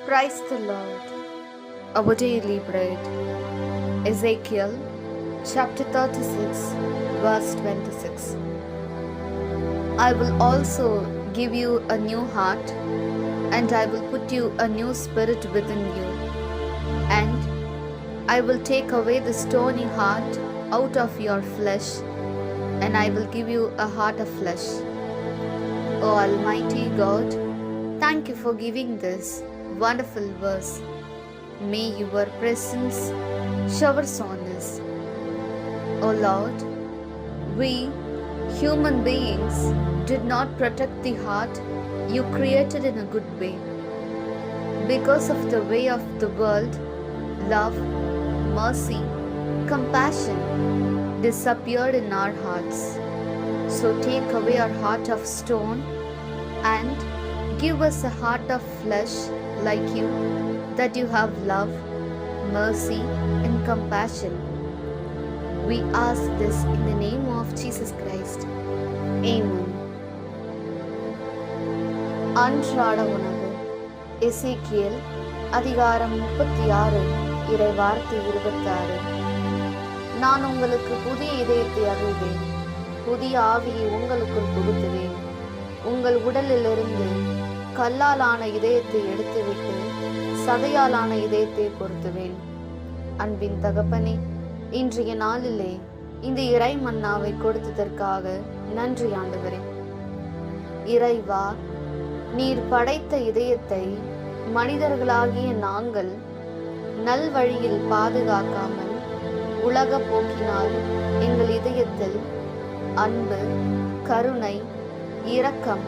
Praise the Lord. Our daily bread. Ezekiel chapter 36, verse 26. I will also give you a new heart, and I will put you a new spirit within you, and I will take away the stony heart out of your flesh, and I will give you a heart of flesh. O Almighty God, thank you for giving this wonderful verse. May your presence showers on us. O Lord, we human beings did not protect the heart you created in a good way. Because of the way of the world, love, mercy, compassion disappeared in our hearts. So take away our heart of stone and give us a heart of flesh like you, that you have love, mercy, and compassion. We ask this in the name of Jesus Christ. Amen. அன்றாட உணவு. எசேக்கியேல் அதிகாரம் 36 இறை வார்த்தை 26. நான் உங்களுக்கு புதிய இதயத்தை அருள்வேன், புதிய ஆவியை உங்களுக்குள் புகுத்துவேன். உங்கள் உடலிலிருந்து கல்லாலான இதயத்தை எடுத்துவிட்டு சதையாலான இதயத்தை பொருத்துவேன். அன்பின் தகப்பனே, இன்றைய நாளிலே இந்த இறை மன்னாவை கொடுத்ததற்காக நன்றி ஆண்டவரே. இறைவா, நீர் படைத்த இதயத்தை மனிதர்களாகிய நாங்கள் நல்வழியில் பாதுகாக்காமல் உலக போக்கினால் எங்கள் இதயத்தில் அன்பு, கருணை, இரக்கம்,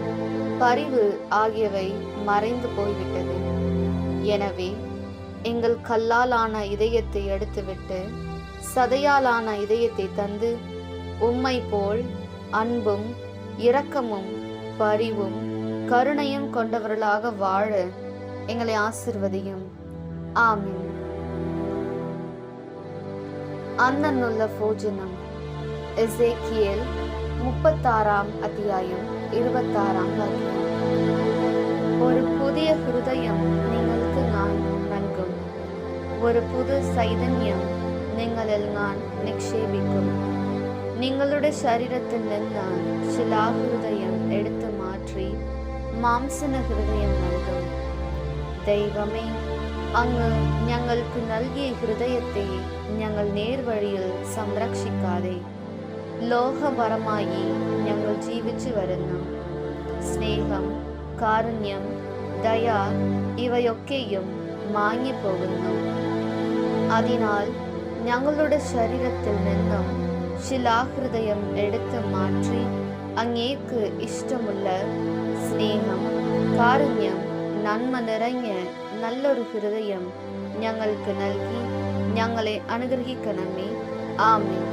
பரிவு ஆகியவை மறைந்து போய்விட்டது. எனவே எங்கள் கல்லாலான இதயத்தை எடுத்துவிட்டு சதையாலான இதயத்தை தந்து உம்மை போல் அன்பும் இரக்கமும் பரிவும் கருணையும் கொண்டவர்களாக வாழ எங்களை ஆசிர்வதியும். ஆமீன். அன்னன்னுள்ள போஜனம். எசேக்கியேல் 36 அத்தியாயம் 26 வாக்கியம். ஒரு புதிய ஹிருதயம் നിങ്ങൾക്ക് நான் നൽകും, ഒരു പുതു ചൈതന്യം നിങ്ങളിൽ ഞാൻ നിക്ഷേപിക്കും. നിങ്ങളുടെ ശരീരത്തിൽ നിന്ന് ശിലാഹൃദയം എടുത്തു മാറ്റി മാംസന ഹൃദയം നൽകും. ദൈവമേ, അങ്ങ് ഞങ്ങൾക്ക് നൽകിയ ഹൃദയത്തെ ഞങ്ങൾ നേർവഴിയിൽ സംരക്ഷിക്കാതെ ലോകപരമായി ഞങ്ങൾ ജീവിച്ചു വരുന്നു. സ്നേഹം, കാരുണ്യം, ദയ ഇവയൊക്കെയും മാഞ്ഞുപോകുന്നു. അതിനാൽ ഞങ്ങളുടെ ശരീരത്തിൽ നിന്നും ശിലാഹൃദയം എടുത്തു മാറ്റി അങ്ങേക്ക് ഇഷ്ടമുള്ള സ്നേഹം, കാരുണ്യം, നന്മ നിറഞ്ഞ നല്ലൊരു ഹൃദയം ഞങ്ങൾക്ക് നൽകി ഞങ്ങളെ അനുഗ്രഹിക്കണമേ. ആമേൻ.